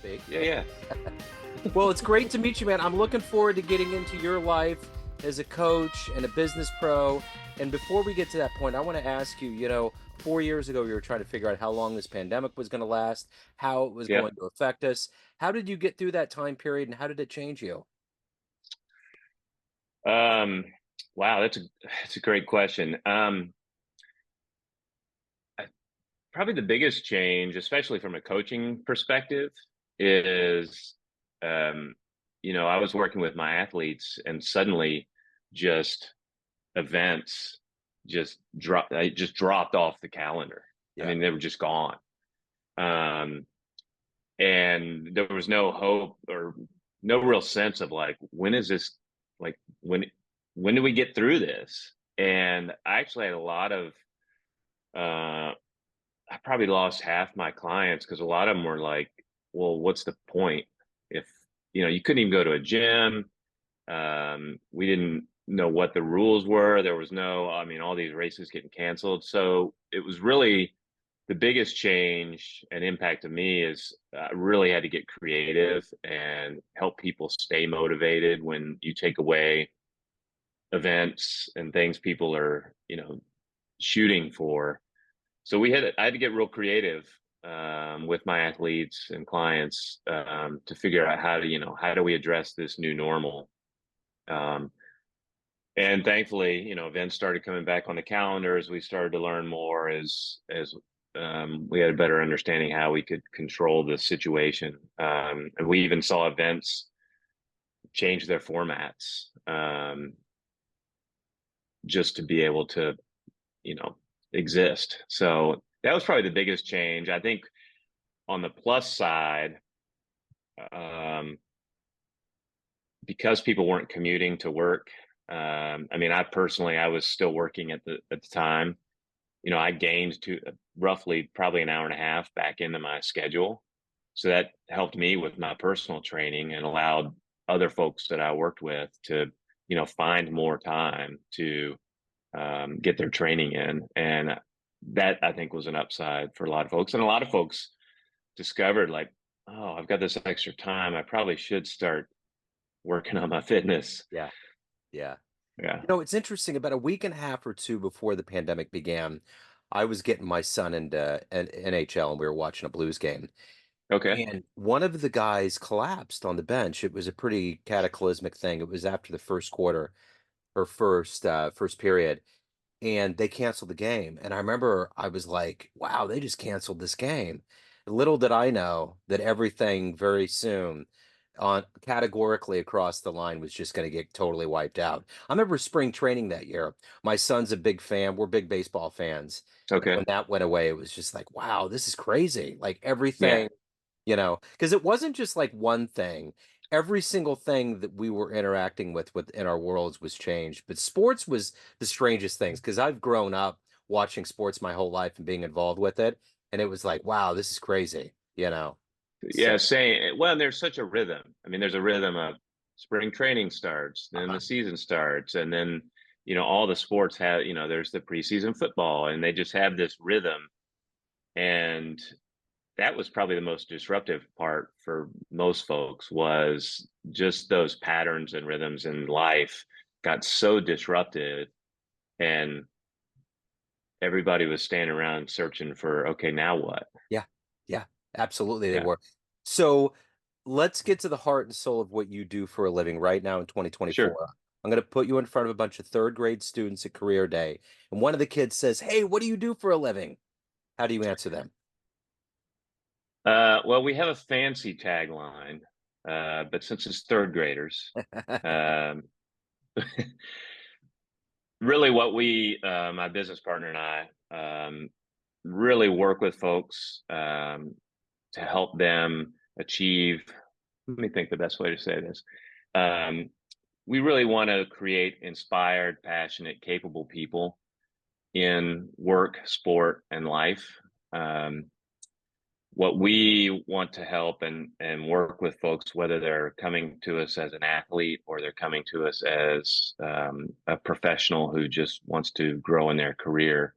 speak. Yeah, yeah. Well, it's great to meet you, man. I'm looking forward to getting into your life as a coach and a business pro. And before we get to that point, I want to ask you, 4 years ago, we were trying to figure out how long this pandemic was going to last, how it was Yeah. going to affect us. How did you get through that time period and how did it change you? Um, wow, that's a great question. I, Probably the biggest change, especially from a coaching perspective, is um, I was working with my athletes and suddenly just events just dropped off the calendar. I Yeah. mean, they were just gone. Um, and there was no hope or no real sense of like when is this like when do we get through this. And I actually had a lot of I probably lost half my clients because a lot of them were like, well, what's the point if you couldn't even go to a gym. We didn't know what the rules were. There was no, I mean, all these races getting canceled. So it was really the biggest change and impact to me is I really had to get creative and help people stay motivated when you take away events and things people are, shooting for. So I had to get real creative with my athletes and clients to figure out how do we address this new normal. Um, and thankfully, events started coming back on the calendar as we started to learn more as we had a better understanding how we could control the situation. And we even saw events change their formats just to be able to, you know, exist. So that was probably the biggest change. I think on the plus side, um, because people weren't commuting to work. I mean, I was still working at the time. I gained to roughly probably an hour and a half back into my schedule. So that helped me with my personal training and allowed other folks that I worked with to, find more time to get their training in. And that I think was an upside for a lot of folks. And a lot of folks discovered like, oh, I've got this extra time. I probably should start working on my fitness. Yeah. Yeah. Yeah. It's interesting. About a week and a half or two before the pandemic began, I was getting my son into NHL and we were watching a Blues game. Okay. And one of the guys collapsed on the bench. It was a pretty cataclysmic thing. It was after the first quarter or first period, and they canceled the game. And I remember I was like, wow, they just canceled this game. Little did I know that everything very soon on categorically across the line was just going to get totally wiped out. I remember spring training that year. My son's a big fan. We're big baseball fans. And when Okay. that went away, it was just like, wow, this is crazy. Like Yeah. everything, because it wasn't just like one thing. Every single thing that we were interacting with within our worlds was changed. But sports was the strangest things because I've grown up watching sports my whole life and being involved with it. And it was like, wow, this is crazy. So, Yeah, saying well, there's such a rhythm. I mean, there's a rhythm of spring training starts, then uh-huh. the season starts, and then all the sports have there's the preseason football, and they just have this rhythm. And that was probably the most disruptive part for most folks was just those patterns and rhythms in life got so disrupted, and everybody was standing around searching for, okay, now what? Yeah, yeah, absolutely they Yeah, were. So let's get to the heart and soul of what you do for a living right now in sure. 2024. I'm going to put you in front of a bunch of third grade students at career day. And one of the kids says, hey, what do you do for a living? How do you answer them? Well, we have a fancy tagline, but since it's third graders, um, really what my business partner and I, really work with folks to help them achieve. Let me think the best way to say this. Um, we really want to create inspired, passionate, capable people in work, sport, and life. Um, what we want to help and work with folks, whether they're coming to us as an athlete or they're coming to us as a professional who just wants to grow in their career,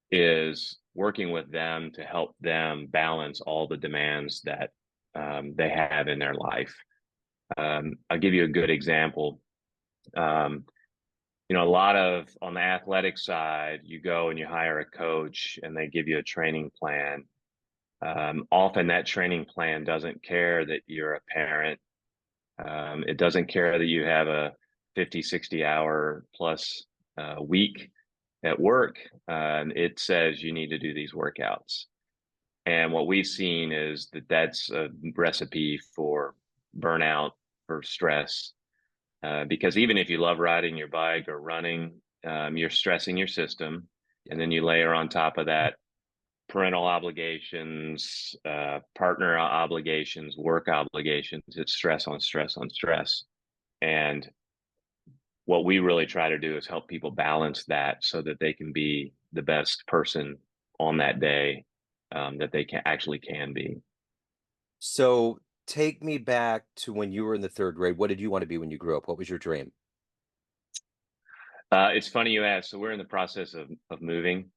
is working with them to help them balance all the demands that they have in their life. I'll give you a good example. Um, a lot of on the athletic side, you go and you hire a coach and they give you a training plan. Often that training plan doesn't care that you're a parent. It doesn't care that you have a 50, 60 hour plus week at work. It says you need to do these workouts. And what we've seen is that that's a recipe for burnout, for stress. Because even if you love riding your bike or running, you're stressing your system. Yeah. And then you layer on top of that parental obligations, partner obligations, work obligations. It's stress on stress on stress. And what we really try to do is help people balance that so that they can be the best person on that day, that they can be. So take me back to when you were in the third grade. What did you want to be when you grew up? What was your dream? It's funny you asked. So we're in the process of moving,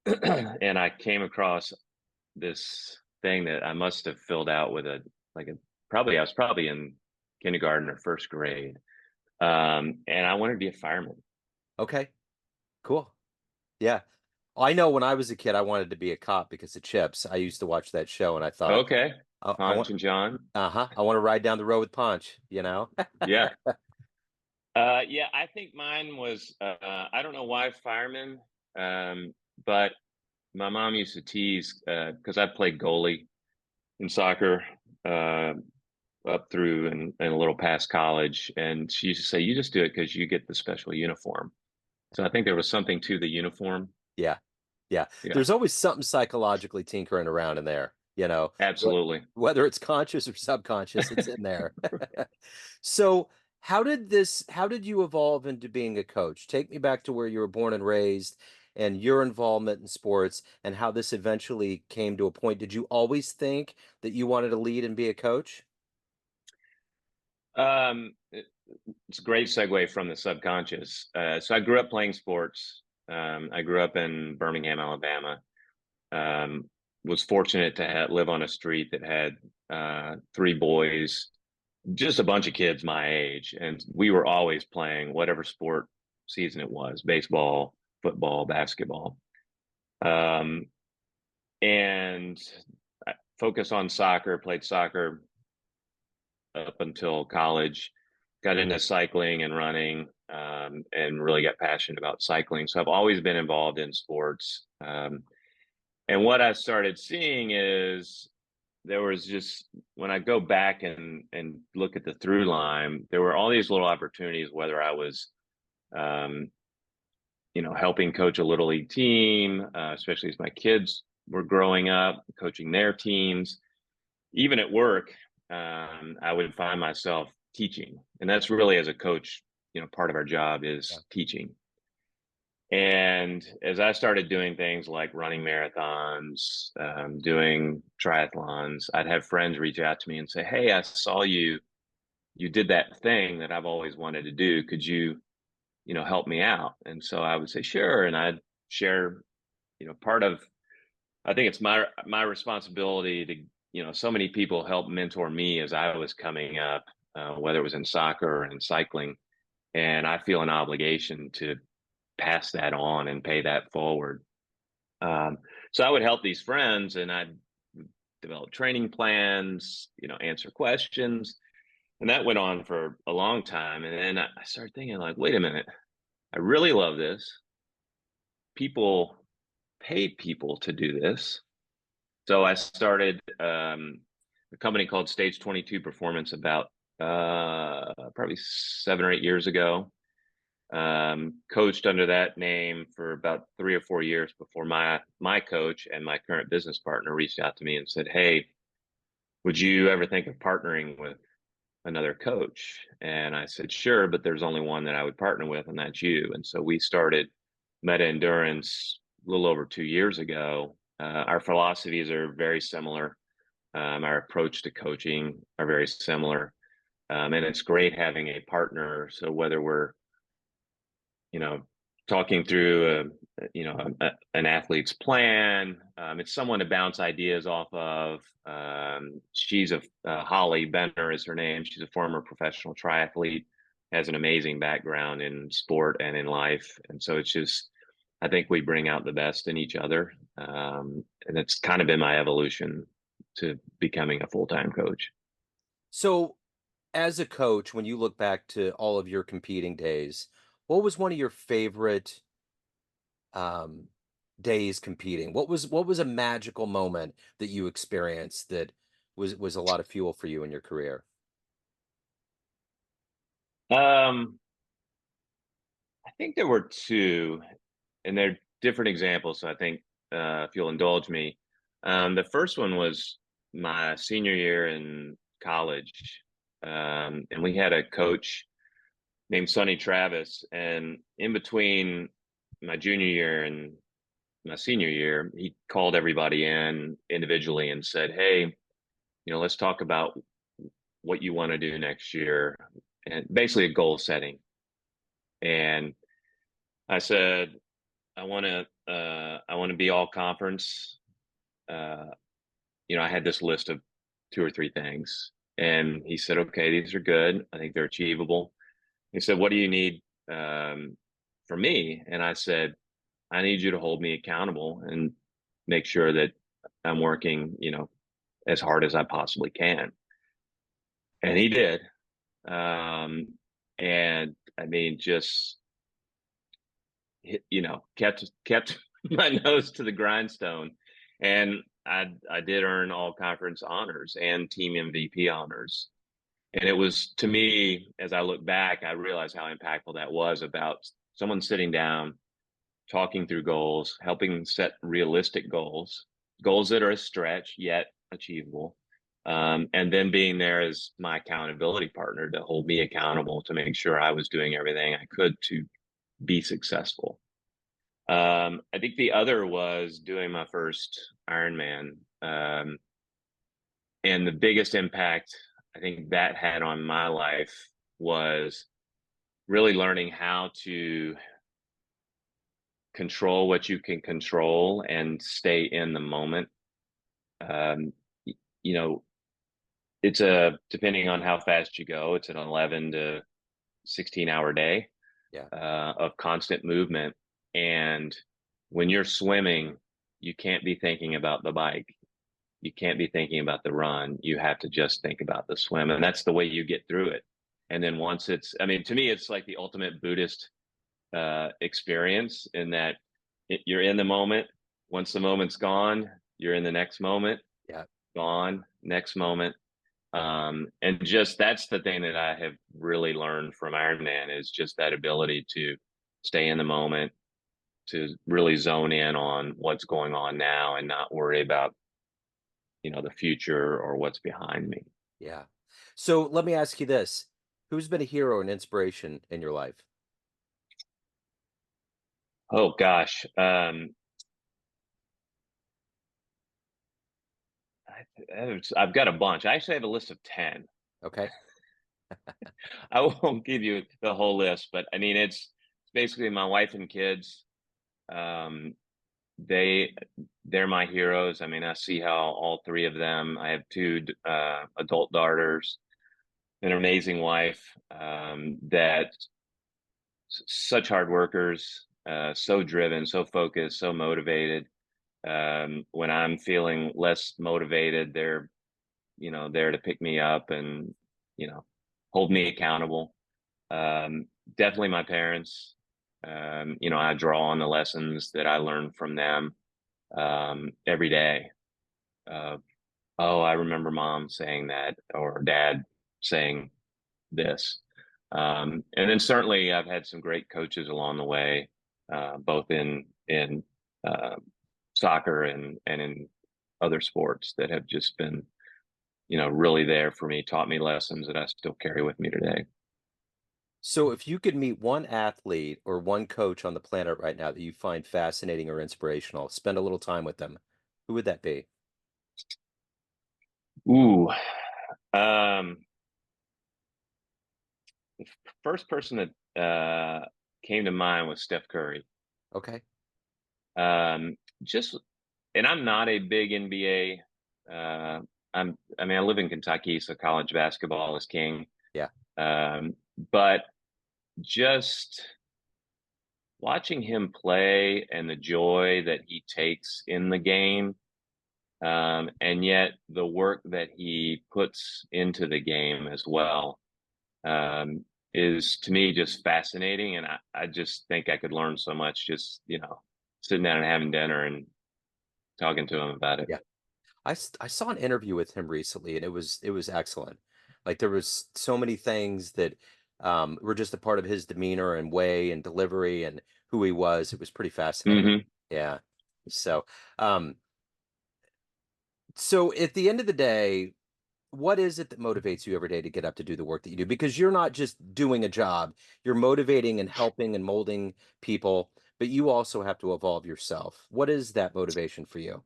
and I came across this thing that I must have filled out with a like a probably I was probably in kindergarten or first grade, and I wanted to be a fireman. Okay, cool. Yeah. I know when I was a kid, I wanted to be a cop because of Chips. I used to watch that show and I thought, Okay, I want, Ponch and John. I want to ride down the road with Punch, you know? Yeah, yeah. I think mine was. I don't know why fireman, but my mom used to tease because I played goalie in soccer uh, up through and a little past college, and she used to say, "You just do it because you get the special uniform." So I think there was something to the uniform. Yeah. Yeah. Yeah, There's always something psychologically tinkering around in there, absolutely. whether it's conscious or subconscious, it's in there. So, how did you evolve into being a coach? Take me back to where you were born and raised and your involvement in sports and how this eventually came to a point. Did you always think that you wanted to lead and be a coach? It's a great segue from the subconscious. So I grew up playing sports. I grew up in Birmingham, Alabama. Um, was fortunate to live on a street that had three boys, just a bunch of kids my age, and we were always playing whatever sport season it was: baseball, football, basketball. Um, and I focused on soccer, played soccer up until college, got into cycling and running, and really got passionate about cycling. So I've always been involved in sports. And what I started seeing is there was just when I go back and look at the through line, there were all these little opportunities, whether I was um, helping coach a little league team, especially as my kids were growing up, coaching their teams. Even at work, I would find myself teaching, and that's really as a coach, part of our job Yeah. is teaching. And as I started doing things like running marathons, doing triathlons, I'd have friends reach out to me and say, "Hey, I saw you did that thing that I've always wanted to do. Could you, help me out?" And so I would say, "Sure." And I'd share, part of I think it's my responsibility to, so many people help mentor me as I was coming up, whether it was in soccer or in cycling, and I feel an obligation to pass that on and pay that forward. Um, so I would help these friends, and I'd develop training plans, answer questions, and that went on for a long time. And then I started thinking, like, wait a minute, I really love this. People pay people to do this. So I started a company called Stage 22 Performance about probably 7 or 8 years ago. Coached under that name for about 3 or 4 years before my coach and my current business partner reached out to me and said, "Hey, would you ever think of partnering with another coach?" And I said, "Sure, but there's only one that I would partner with, and that's you." And so we started Meta Endurance a little over 2 years ago. Our philosophies are very similar. Our approach to coaching are very similar. And it's great having a partner. So whether we're, you know, talking through an athlete's plan. It's someone to bounce ideas off of. She's Holly Benner is her name. She's a former professional triathlete, has an amazing background in sport and in life, and so it's just I think we bring out the best in each other, and it's kind of been my evolution to becoming a full-time coach. So, as a coach, when you look back to all of your competing days, what was one of your favorite um, days competing? What was a magical moment that you experienced that was a lot of fuel for you in your career? Um, I think there were two, and they're different examples. So I think if you'll indulge me, Yeah. the first one was my senior year in college, and we had a coach named Sonny Travis, and in between my junior year and my senior year, he called everybody in individually and said, "Hey, let's talk about what you want to do next year," and basically a goal setting. And I said, I want to be all conference. Uh, I had this list of two or three things, and he said, "Okay, these are good. I think they're achievable." He said, "What do you need um, from me?" And I said, "I need you to hold me accountable and make sure that I'm working, as hard as I possibly can." And he did. And I mean, just kept my nose to the grindstone, and I did earn all conference honors and team MVP honors. And it was, to me, as I look back, I realized how impactful that was about someone sitting down, talking through goals, helping set realistic goals, goals that are a stretch yet achievable. And then being there as my accountability partner to hold me accountable to make sure I was doing everything I could to be successful. I think the other was doing my first Ironman. And the biggest impact I think that had on my life was really learning how to control what you can control and stay in the moment. Um, you know, it's depending on how fast you go, it's an 11 to 16-hour day Yeah. of constant movement. And when you're swimming, you can't be thinking about the bike. You can't be thinking about the run. You have to just think about the swim. And that's the way you get through it. And then once I mean, to me, it's like the ultimate Buddhist experience in that you're in the moment. Once the moment's gone, you're in the next moment, Yeah. gone, next moment. And just that's the thing that I have really learned from Ironman is just that ability to stay in the moment, to really zone in on what's going on now and not worry about, the future or what's behind me. Yeah. So let me ask you this. Who's been a hero and inspiration in your life? Oh gosh. I've got a bunch. I actually have a list of 10. Okay. I won't give you the whole list, but I mean, it's basically my wife and kids. Um, they they're my heroes. I mean, I see how all three of them. I have two adult daughters, an amazing wife that such hard workers, so driven, so focused, so motivated. When I'm feeling less motivated, they're there to pick me up and you know hold me accountable. Um, Definitely my parents. I draw on the lessons that I learned from them every day. Uh, oh, I remember mom saying that, or dad saying this. And then certainly I've had some great coaches along the way, both in uh, soccer and in other sports that have just been, really there for me, taught me lessons that I still carry with me today. So if you could meet one athlete or one coach on the planet right now that you find fascinating or inspirational, spend a little time with them, who would that be? Ooh, um, the first person that came to mind was Steph Curry. Okay. Just, and I'm not a big NBA. I mean, I live in Kentucky, so college basketball is king. Yeah. But just watching him play and the joy that he takes in the game, and yet the work that he puts into the game as well, um, is to me just fascinating. And I just think I could learn so much just, sitting down and having dinner and talking to him about it. Yeah. I saw an interview with him recently, and it was excellent. Like there was so many things that were just a part of his demeanor and way and delivery and who he was. It was pretty fascinating. Hmm. Yeah. So, um, so at the end of the day, what is it that motivates you every day to get up to do the work that you do? Because you're not just doing a job, you're motivating and helping and molding people, but you also have to evolve yourself. What is that motivation for you?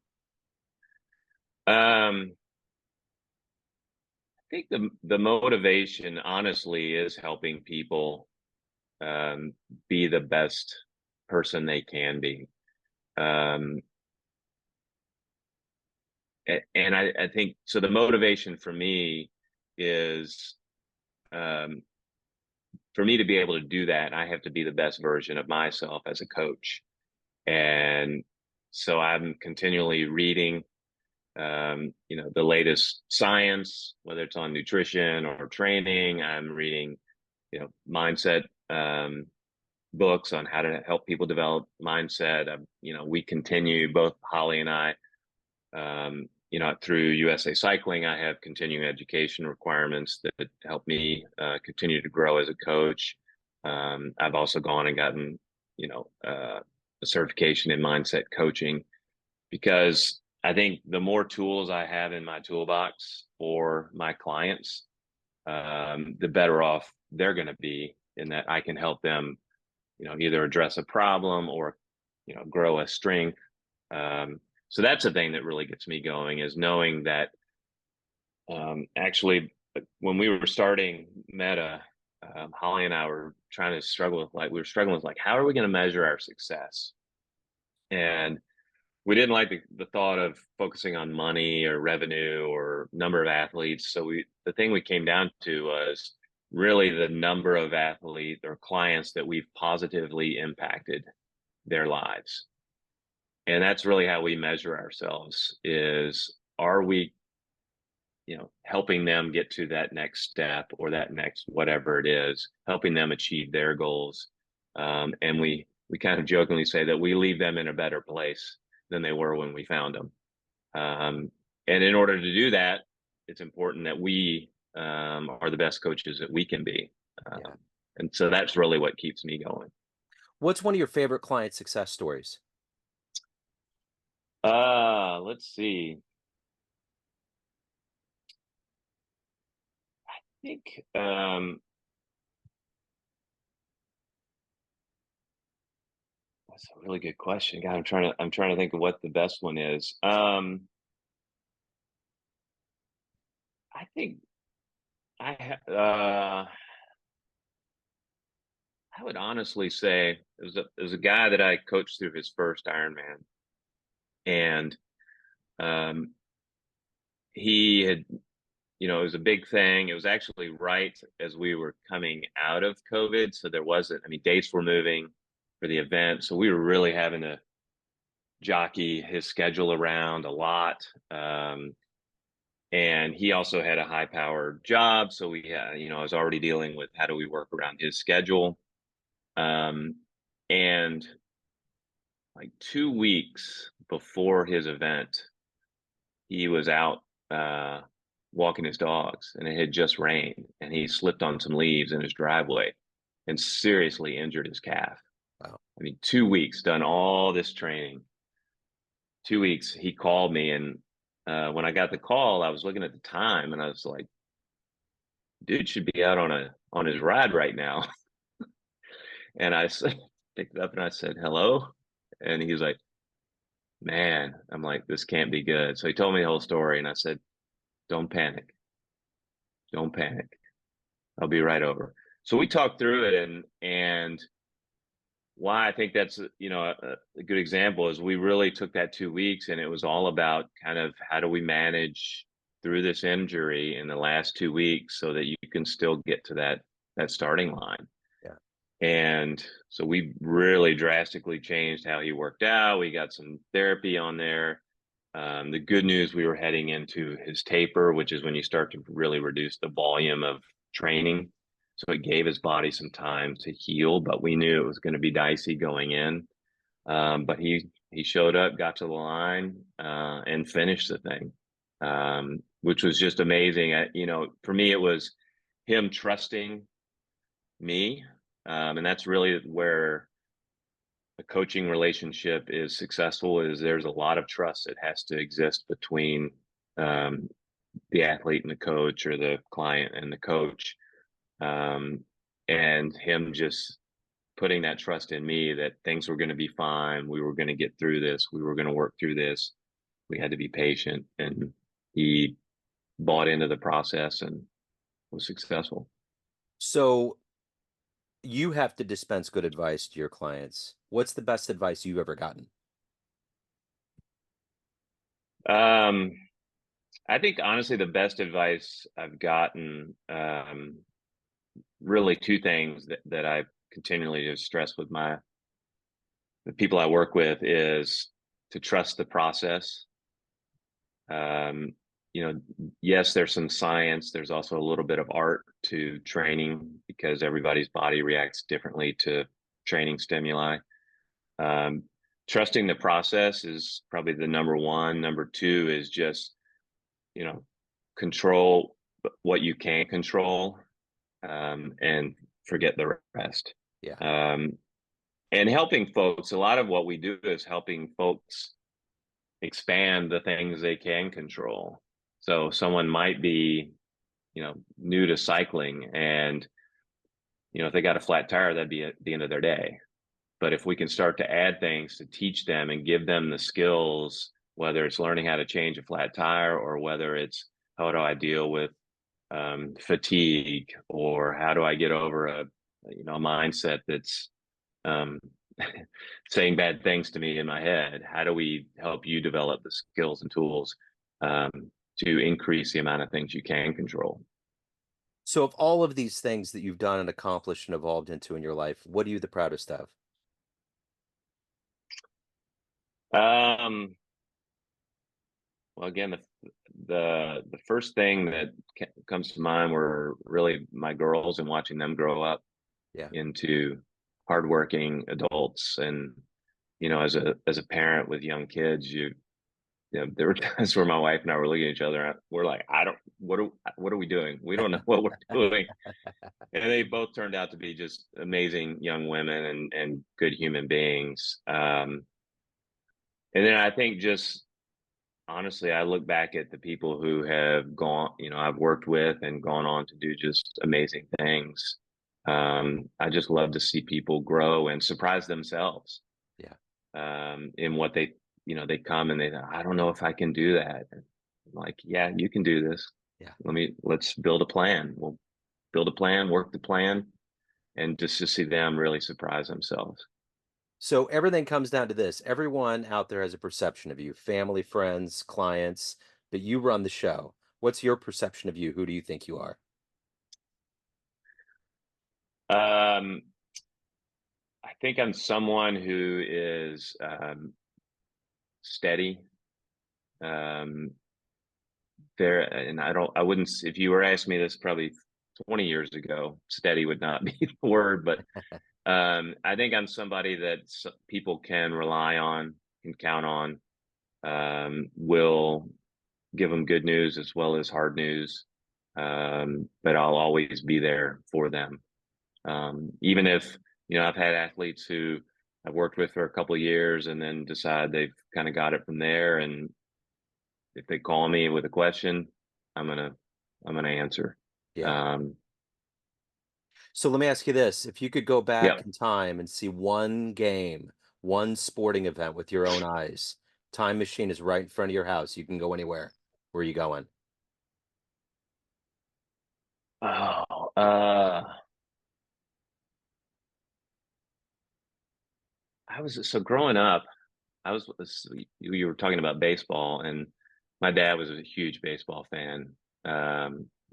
I think the motivation, honestly, is helping people, um, be the best person they can be. Um, and I think so. The motivation for me is, um, for me to be able to do that, I have to be the best version of myself as a coach. And so I'm continually reading, the latest science, whether it's on nutrition or training. I'm reading, mindset, books on how to help people develop mindset. We continue, both Holly and I, through USA Cycling, I have continuing education requirements that help me continue to grow as a coach. I've also gone and gotten, a certification in mindset coaching, because I think the more tools I have in my toolbox for my clients, the better off they're going to be, in that I can help them, either address a problem or, grow a strength. So that's the thing that really gets me going, is knowing that, actually, when we were starting Meta, Holly and I were trying to struggle with, like, we were struggling with, like, how are we going to measure our success? And we didn't like the thought of focusing on money or revenue or number of athletes. So the thing we came down to was really the number of athlete or clients that we've positively impacted their lives. And that's really how we measure ourselves, is, are we, helping them get to that next step or that next whatever it is, helping them achieve their goals. And we kind of jokingly say that we leave them in a better place than they were when we found them. And in order to do that, it's important that we, are the best coaches that we can be. Yeah. And so that's really what keeps me going. What's one of your favorite client success stories? Let's see. I think, that's a really good question. God, I'm trying to think of what the best one is. I think I I would honestly say it was a guy that I coached through his first Ironman, and, um, he had, it was a big thing. It was actually right as we were coming out of COVID, so there wasn't. I mean, dates were moving for the event, so we were really having to jockey his schedule around a lot. And he also had a high powered job, so I was already dealing with how do we work around his schedule. And like 2 weeks before his event, he was out, uh, walking his dogs, and it had just rained, and he slipped on some leaves in his driveway and seriously injured his calf. Wow. I mean, 2 weeks, done all this training. 2 weeks, he called me, and, when I got the call, I was looking at the time, and I was like, "Dude should be out on his ride right now." And I picked it up and I said, "Hello," and he was like, "Man," I'm like, "This can't be good." So he told me the whole story, and I said, "Don't panic, don't panic. I'll be right over." So we talked through it, and why I think that's a good example is we really took that 2 weeks and it was all about kind of how do we manage through this injury in the last 2 weeks so that you can still get to that starting line. Yeah. And so we really drastically changed how he worked out. We got some therapy on there. The good news, we were heading into his taper, which is when you start to really reduce the volume of training. So it gave his body some time to heal, but we knew it was going to be dicey going in. But he showed up, got to the line, and finished the thing, which was just amazing. For me, it was him trusting me, and that's really where a coaching relationship is successful. Is there's a lot of trust that has to exist between um, the athlete and the coach, or the client and the coach, um, and him just putting that trust in me that things were going to be fine. We were going to get through this. We were going to work through this. We had to be patient, and he bought into the process and was successful. So you have to dispense good advice to your clients. What's the best advice you've ever gotten? Um, I think honestly, the best advice I've gotten, really two things that I continually just stress with the people I work with is to trust the process. Um, yes, there's some science. There's also a little bit of art to training because everybody's body reacts differently to training stimuli. Um, Trusting the process is probably the number one. Number two is just, you know, control what you can control, and forget the rest. Yeah. Um, and helping folks, a lot of what we do is helping folks expand the things they can control. So someone might be, new to cycling, and, if they got a flat tire, that'd be at the end of their day. But if we can start to add things to teach them and give them the skills, whether it's learning how to change a flat tire, or whether it's how do I deal with fatigue, or how do I get over a mindset that's um, saying bad things to me in my head. How do we help you develop the skills and tools um, to increase the amount of things you can control? So of all of these things that you've done and accomplished and evolved into in your life, what are you the proudest of? Um, well, again, the first thing that comes to mind were really my girls and watching them grow up Yeah. into hardworking adults. And as a parent with young kids, there were times where my wife and I were looking at each other. And we're like, I don't, what are we doing? We don't know what we're doing. And they both turned out to be just amazing young women and good human beings. And then I think just honestly, I look back at the people who have gone, I've worked with and gone on to do just amazing things. I just love to see people grow and surprise themselves Yeah. in what they come and I don't know if I can do that. And I'm like, yeah, you can do this. Yeah. Let's build a plan. We'll build a plan, work the plan, and just to see them really surprise themselves. So everything comes down to this. Everyone out there has a perception of you, family, friends, clients, but you run the show. What's your perception of you? Who do you think you are? Um, I think I'm someone who is steady. Um, and I wouldn't, if you were asking me this probably 20 years ago, steady would not be the word, but I think I'm somebody that people can rely on, can count on, will give them good news as well as hard news. But I'll always be there for them. Even if, I've had athletes who I've worked with for a couple of years and then decide they've kind of got it from there. And if they call me with a question, I'm gonna I'm gonna answer. Yeah. Um, So let me ask you this. If you could go back yeah. in time and see one game, one sporting event with your own eyes, time machine is right in front of your house. You can go anywhere. Where are you going? Oh, I was so growing up, you were talking about baseball, and my dad was a huge baseball fan,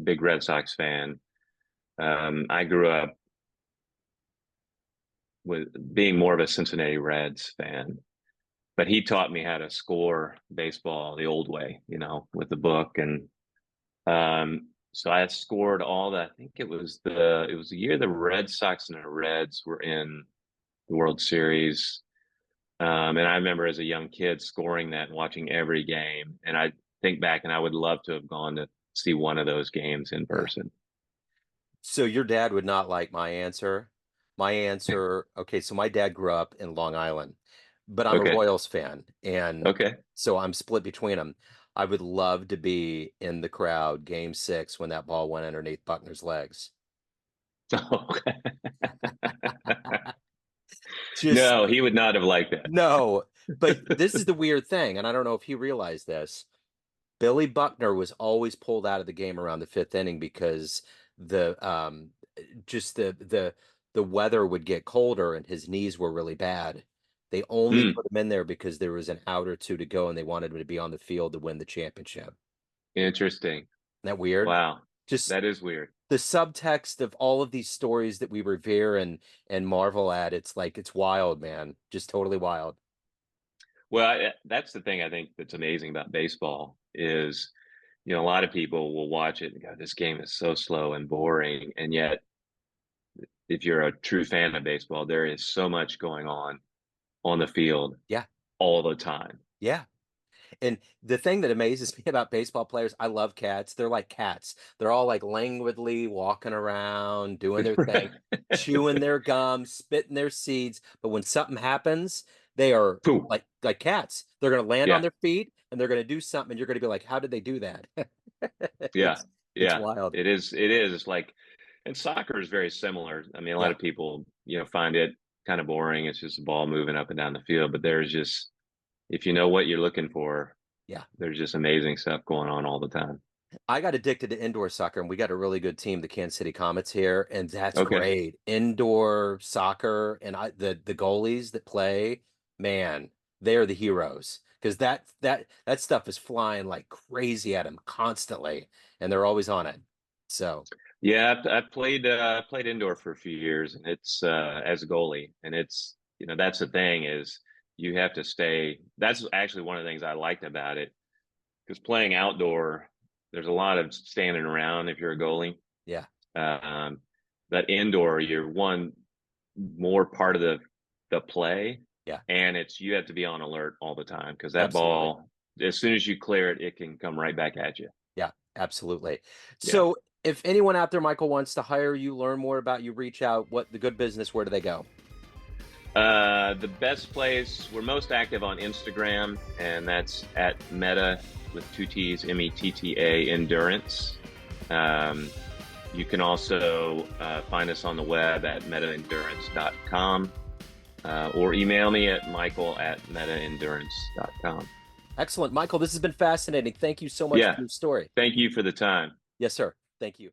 big Red Sox fan. I grew up with being more of a Cincinnati Reds fan, but he taught me how to score baseball the old way, with the book. And so I scored all the, I think it was the year the Red Sox and the Reds were in the World Series. And I remember as a young kid scoring that and watching every game. And I think back and I would love to have gone to see one of those games in Yeah. person. So your dad would not like my answer. My answer, okay, so my dad grew up in Long Island, but I'm a Okay. Royals fan, and Okay. so I'm split between them. I would love to be in the crowd, game six, when that ball went underneath Buckner's legs. Okay. Just No, he would not have liked no. But that. this is the weird thing, and I don't know if he realized this. Billy Buckner was always pulled out of the game around the fifth inning because the just the weather would get colder and his knees were really bad. They only Hmm. put him in there because there was an out or two to go and they wanted him to be on the field to win the championship. Isn't Interesting. that weird? Wow. Just That is weird. the subtext of all of these stories that we revere and marvel at, it's like it's wild, man. Just totally wild. Well, that's the thing I think that's amazing about baseball is, a lot of people will watch it and go, this game is so slow and boring. And yet, if you're a true fan of baseball, there is so much going on the field Yeah. all the time. Yeah. And the thing that amazes me about baseball players, I love cats. They're like cats. They're all like languidly walking around, doing their thing, chewing their gums, spitting their seeds. But when something happens, they are Pooh. like cats. They're going to land on Yeah. their feet and they're going to do something, and you're going to be like, "How did they do that?" Yeah. It's Yeah. wild. It is. It is. It's like, and soccer is very similar. I mean, a lot Yeah, of people, find it kind of boring. It's just a ball moving up and down the field, but there's just, if you know what you're looking for, yeah. there's just amazing stuff going on all the time. I got addicted to indoor soccer, and we got a really good team, the Kansas City Comets here, and that's Okay. great. Indoor soccer, and the goalies that play, man, they're the heroes because that stuff is flying like crazy at them constantly, and they're always on it. So Yeah, I played indoor for a few years, and it's as a goalie, and it's that's the thing is you have to stay. That's actually one of the things I liked about it because playing outdoor, there's a lot of standing around if you're a goalie. yeah, Um, but indoor, you're one more part of the play, yeah, and it's you have to be on alert all the time because that absolutely. ball, as soon as you clear it, it can come right back at you. Yeah, absolutely. Yeah. So if anyone out there, Michael, wants to hire you, learn more about you, reach out, what the good business, where do they go? The best place, we're most active on Instagram, and that's at Meta with two T's, METTA Endurance. Um, you can also find us on the web at metaendurance.com or email me at michael@metaendurance.com. Excellent. Michael, this has been fascinating. Thank you so much for Yeah, your story. thank you for the time. Yes, sir. Thank you.